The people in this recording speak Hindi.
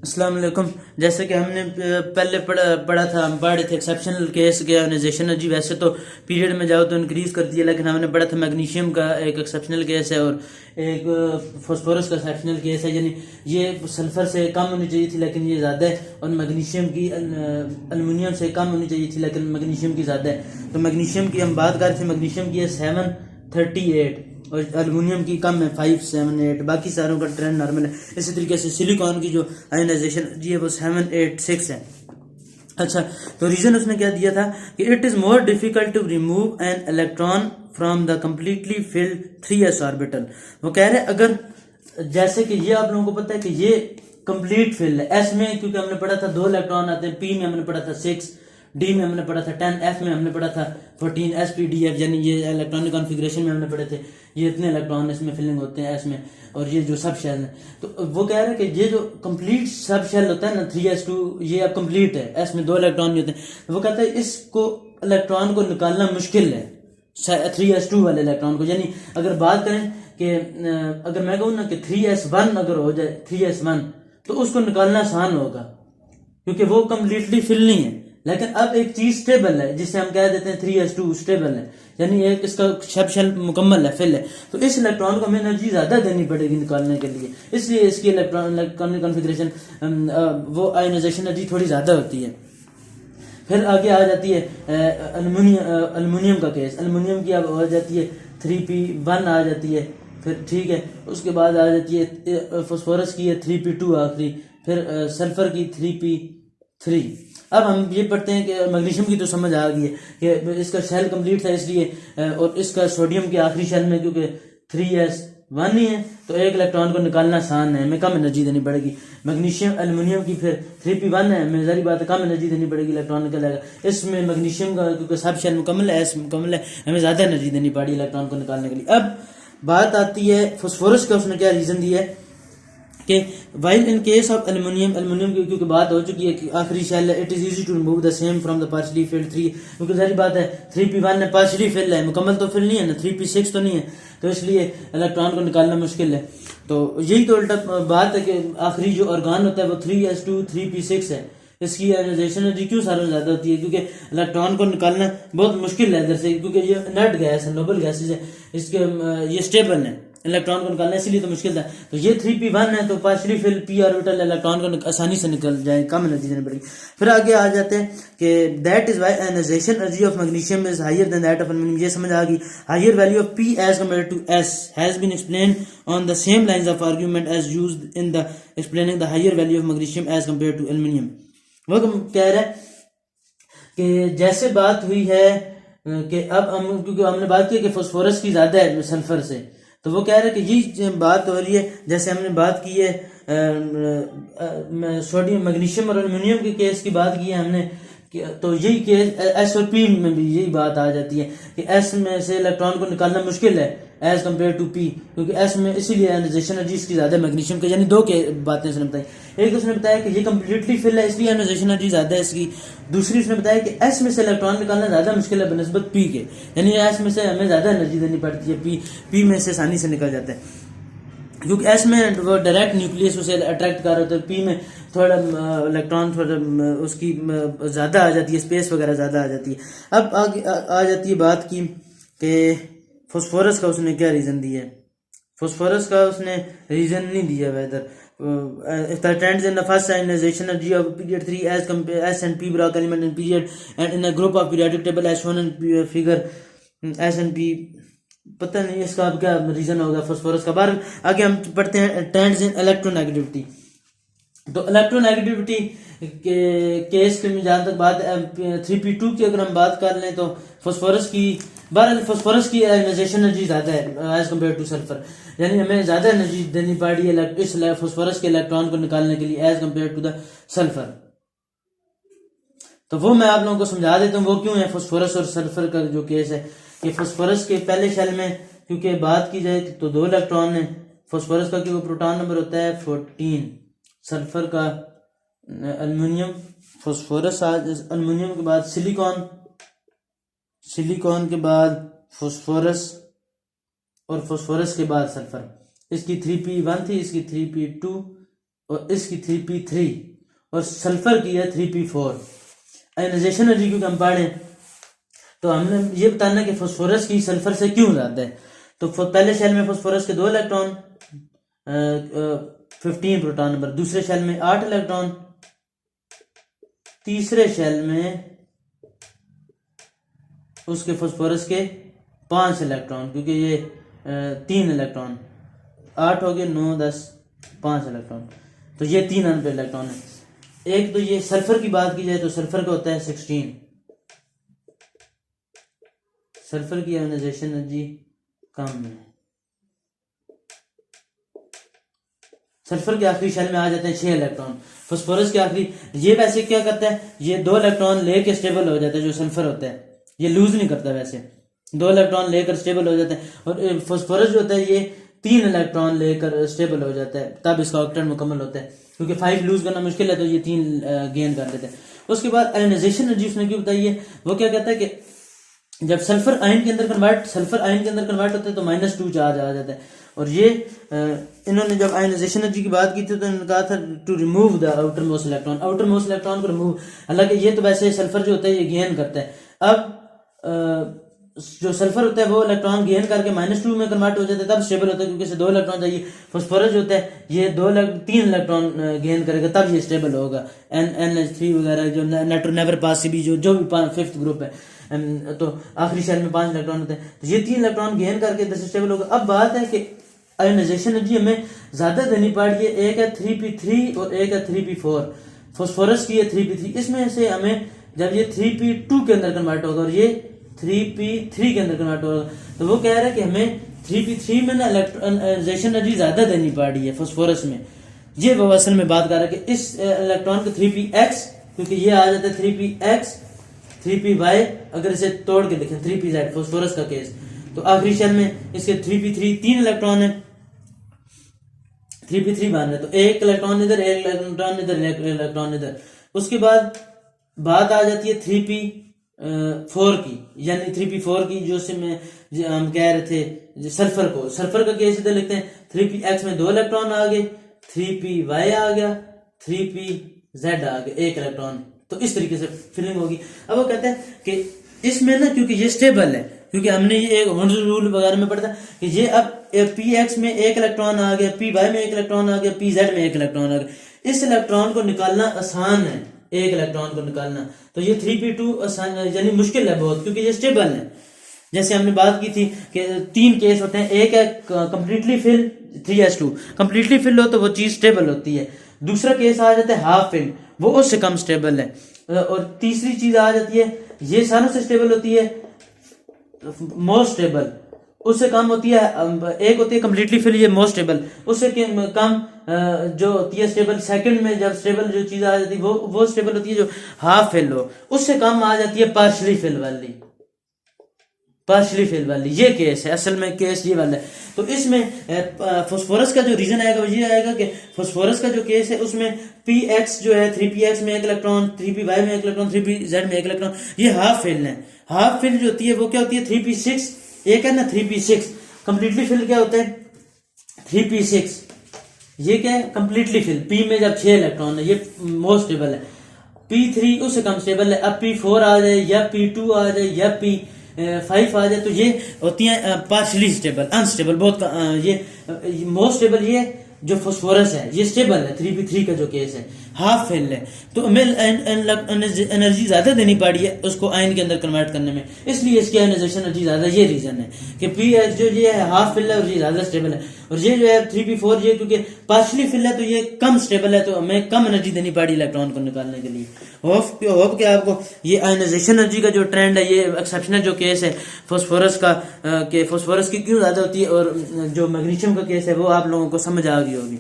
अस्सलाम वालेकुम। जैसे कि हमने पहले पढ़ा था, हम पढ़े थे एक्सेप्शनल केस के आयोनाइजेशन जी। वैसे तो पीरियड में जाओ तो इंक्रीज करती है, लेकिन हमने पढ़ा था मैग्नीशियम का एक एक्सेप्शनल केस है और एक फास्फोरस का एक्सेप्शनल केस है। यानी ये सल्फर से कम होनी चाहिए थी लेकिन ये ज़्यादा है, और मैग्नीशियम की अल्मीनियम से कम होनी चाहिए थी लेकिन मैग्नीशियम की ज़्यादा है। तो मैग्नीशियम की हम बात कर रहे थे, मैग्नीशियम की है 738 और एल्युमिनियम की कम है 578। बाकी सारों का ट्रेंड नॉर्मल है। इसी तरीके से सिलिकॉन की जो आयोनाइजेशन जी है वो 786 है। अच्छा, तो रीजन उसने क्या दिया था कि it is more difficult to remove an electron from the completely filled 3s orbital. वो कह रहे अगर जैसे कि ये आप लोगों को पता है कि ये कंप्लीट फिल है एस में, क्योंकि हमने पढ़ा था 2 इलेक्ट्रॉन आते हैं, पी में हमने पढ़ा था 6, डी में हमने पढ़ा था 10, एफ में हमने पढ़ा था 14, एस पी डी एफ, यानी ये इलेक्ट्रॉनिक कॉन्फ़िगरेशन में हमने पढ़े थे ये इतने इलेक्ट्रॉन इसमें फिलिंग होते हैं एस में, और ये जो सब शेल है। तो वो कह रहे हैं कि ये जो कंप्लीट सब शेल होता है ना 3s2, ये अब कंप्लीट है, एस में 2 इलेक्ट्रॉन भी होते हैं। तो वो कहता है इसको इलेक्ट्रॉन को निकालना मुश्किल है 3s2 वाले इलेक्ट्रॉन को। यानी अगर बात करें कि अगर मैं कहूँ ना कि 3s1 अगर हो जाए 3s1 तो उसको निकालना आसान होगा क्योंकि वो कंप्लीटली फिल नहीं है। लेकिन अब एक चीज स्टेबल है जिसे हम कह देते हैं 3s2 स्टेबल है, यानी एक इसका सब शेल मुकम्मल है, फिल है। तो इस इलेक्ट्रॉन को हमें एनर्जी ज्यादा देनी पड़ेगी निकालने के लिए, इसलिए इसकी इलेक्ट्रॉनिक कॉन्फ़िगरेशन वो आयोनाइजेशन एनर्जी थोड़ी ज्यादा होती है। फिर आगे आ जाती है अल्युमिनियम का केस। अल्युमिनियम की अब आ जाती है 3p1 आ जाती है, फिर ठीक है। उसके बाद आ जाती है फास्फोरस की है 3p2 आखिरी, फिर सल्फर की 3p3। अब हम ये पढ़ते हैं कि मैग्नीशियम की तो समझ आ गई है कि इसका शेल कंप्लीट था इसलिए, और इसका सोडियम के आखिरी शेल में क्योंकि 3s1 ही है तो एक इलेक्ट्रॉन को निकालना आसान है, हमें कम एनर्जी देनी पड़ेगी। मैग्नीशियम एल्युमिनियम की फिर 3p1 है, हमें जारी बात है कम एनर्जी देनी पड़ेगी, इलेक्ट्रॉन निकलेगा। इसमें मैग्नीशियम का क्योंकि सब शेल मुकम्मल है, एस मुकम्मल है, हमें ज्यादा एनर्जी देनी पड़ी इलेक्ट्रॉन को निकालने के लिए। अब बात आती है फास्फोरस का, उसने क्या रीजन दिया है कि while in case of aluminium की क्योंकि बात हो चुकी है कि आखिरी शेल है, it is easy to remove the same from the partially filled 3, क्योंकि सारी बात है 3p1 है पार्शियली फिल है, मुकम्मल तो फिल नहीं है ना, 3p6 तो नहीं है, तो इसलिए इलेक्ट्रॉन को निकालना मुश्किल है। तो यही तो उल्टा बात है कि आखिरी जो ऑर्गन होता है वो 3s2 3p6 है, इसकी आयोनाइजेशन एनर्जी क्यों सारों ज्यादा होती है क्योंकि इलेक्ट्रॉन को निकालना बहुत मुश्किल है इधर से, क्योंकि ये इनर्ट गैस है, नोबल गैसेज है, इसके ये स्टेबल है, इलेक्ट्रॉन को निकालना इसलिए तो मुश्किल था। तो ये 3p1 है तो partially fill p orbital electron को आसानी से निकल जाए, कम एनर्जी देनी पड़ेगी। फिर आगे आ जाते हैं कि that is why ionisation energy of magnesium is higher than that of aluminium. ये समझ आ गई। Higher value of p as compared to s has been explained on the same lines of argument as used in the explaining the higher value of magnesium as compared to aluminium. वो कह रहा है कि जैसे बात हुई है कि अब हम क्योंकि हमने बात की कि फास्फोरस की ज्यादा है सल्फर से, तो वो कह रहे हैं कि ये बात हो रही है जैसे हमने बात की है सोडियम मैग्नीशियम और एल्युमिनियम के केस की बात की है हमने, तो यही केस एस और पी में भी यही बात आ जाती है कि एस में से इलेक्ट्रॉन को निकालना मुश्किल है एज कम्पेयर टू पी, क्योंकि एस में इसीलिए आयोनाइजेशन एनर्जी इसकी ज्यादा मैग्नीशियम के। यानी दो के बातें उसने बताई, एक उसने बताया कि ये कंप्लीटली फिल है इसलिए आयोनाइजेशन एनर्जी ज्यादा है इसकी, दूसरी उसने बताया कि एस में से इलेक्ट्रॉन निकालना ज्यादा मुश्किल है बनस्बत पी के, यानी एस में से हमें ज्यादा एनर्जी देनी पड़ती है, पी में से आसानी से निकल जाता है क्योंकि एस में वो डायरेक्ट न्यूक्लियस उसे अट्रैक्ट कर रहा है, पी में थोड़ा इलेक्ट्रॉन थोड़ा उसकी ज़्यादा आ जाती है, स्पेस वगैरह ज़्यादा आ जाती है। अब आगे आ जाती है बात की कि फास्फोरस का उसने क्या रीज़न दिया है। फास्फोरस का उसने रीज़न नहीं दिया weather trends in the first ionization energy of period 3 as compare S and P Bragg element in period and in a group of periodic table as shown in figure S and P। पता नहीं इसका अब क्या रीजन होगा फास्फोरस का। बार आगे हम पढ़ते हैं ट्रेंड्स इन इलेक्ट्रोनेगेटिविटी। तो इलेक्ट्रोनेगेटिविटी के केस के में जहां तक बात 3p2 की अगर हम बात कर लें तो फास्फोरस की आयोनाइजेशन एनर्जी ज्यादा है एज कम्पेयर टू सल्फर, यानी हमें ज्यादा एनर्जी देनी पड़ी है इस फास्फोरस के इलेक्ट्रॉन को निकालने के लिए as compare to the sulphur. तो वो मैं आप लोगों को समझा देता हूँ वो क्यों है फास्फोरस और सल्फर का जो केस है कि फास्फोरस के पहले शेल में क्योंकि बात की जाए तो 2 इलेक्ट्रॉन है, फास्फोरस का क्योंकि प्रोटॉन नंबर होता है 14, सल्फर का एल्युमिनियम, फास्फोरस एल्युमिनियम के बाद सिलिकॉन के बाद फास्फोरस और फास्फोरस के बाद सल्फर। इसकी 3p1 थी, इसकी 3p2 और इसकी 3p3 और सल्फर की है 3p4। आयनाइजेशन एनर्जी क्योंकि हम पढ़ें तो हमने ये बताना कि फास्फोरस की सल्फर से क्यों ज्यादा है। तो पहले शेल में फास्फोरस के 2 इलेक्ट्रॉन 15 प्रोटॉन नंबर, दूसरे शेल में 8 इलेक्ट्रॉन, तीसरे शेल में उसके फास्फोरस के 5 इलेक्ट्रॉन, क्योंकि ये 3 इलेक्ट्रॉन 8 हो गए, 9 10 5 इलेक्ट्रॉन, तो ये 3 अनपेड इलेक्ट्रॉन है। एक तो ये सल्फर की बात की जाए तो सल्फर का होता है 16, सल्फर की आयनाइजेशन एनर्जी कम है। सल्फर के आखिरी शेल में आ जाते हैं 6 इलेक्ट्रॉन, फास्फोरस के आखिरी, ये वैसे क्या करता है, ये 2 इलेक्ट्रॉन लेके स्टेबल हो जाता है, जो सल्फर होता है ये लूज नहीं करता, वैसे 2 इलेक्ट्रॉन लेकर स्टेबल हो जाता है। और फास्फोरस जो होता है ये 3 इलेक्ट्रॉन लेकर स्टेबल हो जाता है, तब इसका ऑक्टेट मुकम्मल होता है, क्योंकि 5 लूज करना मुश्किल है तो ये 3 गेन कर लेते हैं। उसके बाद आयनाइजेशन एनर्जी उसने क्यों बताई है, वो क्या कहता है कि जब सल्फर आयन के अंदर कन्वर्ट होता है तो -2 चार्ज आ जाता है। और ये इन्होंने जब आयनाइजेशन एनर्जी की बात की थी तो इन्होंने कहा था to remove the outer most electron को रिमूव, हालांकि ये तो वैसे सल्फर जो होता है ये गेन करता है। अब जो सल्फर होता है वो इलेक्ट्रॉन गेन करके -2 में कन्वर्ट हो जाता है, तब स्टेबल होता है, क्योंकि इसे 2 इलेक्ट्रॉन चाहिए। फास्फोरस जो होता है ये 3 इलेक्ट्रॉन गेन करेगा तब ये स्टेबल होगा। NH3 वगैरह जो नेवर पास से भी जो भी 5th ग्रुप है, तो आखिरी शेल में 5 इलेक्ट्रॉन होते हैं, तो ये 3 इलेक्ट्रॉन गेन करके इधर से स्टेबल होगा। अब बात है कि आयनाइजेशन एनर्जी हमें ज्यादा देनी पड़ रही है, एक है 3p3 और एक है 3p4, फास्फोरस की है 3p3, इसमें से हमें जब ये 3p2 के अंदर कन्वर्ट होगा और ये 3p3 के अंदर कन्वर्ट होगा, तो वो कह रहा है कि हमें 3p3 में ना आयनाइजेशन एनर्जी ज्यादा देनी पड़ रही है फास्फोरस में। ये वो असल में बात कर रहा है कि इस इलेक्ट्रॉन को 3px, क्योंकि ये आ जाता है 3px 3py, अगर इसे तोड़ के देखें 3pz फास्फोरस का केस, तो आखिरी शेल में इसके 3p3 3 इलेक्ट्रॉन है, 3p3 बन रहा है, तो एक इलेक्ट्रॉन इधर, एक इलेक्ट्रॉन इधर, एक इलेक्ट्रॉन इधर। उसके बाद बात आ जाती है 3p4 की, यानी 3p4 की, जो से में हम कह रहे थे सल्फर का केस इधर लिखते हैं, 3px में 2 इलेक्ट्रॉन आ गए, 3py आ गया, 3pz आ गया, 1 इलेक्ट्रॉन, तो इस तरीके से फिलिंग होगी। अब वो कहते हैं कि इसमें ना, क्योंकि ये स्टेबल है, क्योंकि हमने ये एक रूल वगैरह में पढ़ा था कि ये अब px में 1 इलेक्ट्रॉन आ गया, py में 1 इलेक्ट्रॉन आ गया, pz में 1 इलेक्ट्रॉन आ गया, इस इलेक्ट्रॉन को निकालना आसान है, 1 इलेक्ट्रॉन को निकालना, तो ये 3p2 आसान यानी मुश्किल है बहुत, क्योंकि ये स्टेबल है। जैसे हमने बात की थी कि 3 केस होते हैं, एक है completely fill 3s2, completely fill हो तो वो चीज स्टेबल होती है, दूसरा केस आ जाता है हाफ फिल, वो उससे कम स्टेबल है, और तीसरी चीज आ जाती है ये सारों से स्टेबल होती है मोस्ट स्टेबल, उससे कम होती है, एक होती है कंप्लीटली फिल, ये मोस्ट स्टेबल, उससे कम जो होती है स्टेबल, सेकंड में जब स्टेबल जो चीज आ जाती है वो स्टेबल होती है जो हाफ फिल हो, उससे कम आ जाती है पार्शली फिल वाली, ये केस है, असल में केस ये वाला है। तो इसमें फास्फोरस का जो रीजन आएगा वो ये आएगा कि फास्फोरस का जो केस है उसमें px जो है 3px में 1 इलेक्ट्रॉन, 3py में 1 इलेक्ट्रॉन, 3pz में 1 इलेक्ट्रॉन, ये हाफ फिल है। हाफ फिल जो होती है वो क्या होती है 3p6, एक है ना 3p6, कंप्लीटली फिल क्या होता है 3p6, ये क्या है कंप्लीटली फिल, p में जब 6 इलेक्ट्रॉन है ये मोस्ट स्टेबल है, p3 उससे कम स्टेबल है, अब p4 आ जाए या p2 आ जाए या p5 आ जाए तो ये होती है पार्शली स्टेबल, अनस्टेबल बहुत, ये मोस्ट स्टेबल ये जो फास्फोरस है ये स्टेबल है, 3p3 का जो केस है हाफ फेल है, तो हमें एनर्जी ज्यादा देनी पड़ी है उसको आयन के अंदर कन्वर्ट करने में, इसलिए इसकी आयनाइजेशन एनर्जी ज्यादा, ये रीजन है कि px जो ये है हाफ फिल है और ये ज्यादा स्टेबल है, और ये जो है 3p4 ये क्योंकि पार्शली फिल है तो ये कम स्टेबल है, तो हमें कम एनर्जी देनी पड़ी इलेक्ट्रॉन को निकालने के लिए। होप कि आपको ये आयनाइजेशन एनर्जी का जो ट्रेंड है, ये एक्सेप्शनल जो केस है फास्फोरस का, कि फास्फोरस की क्यों ज्यादा होती है और जो मैग्नीशियम का केस है वो आप लोगों को समझ आ गई होगी।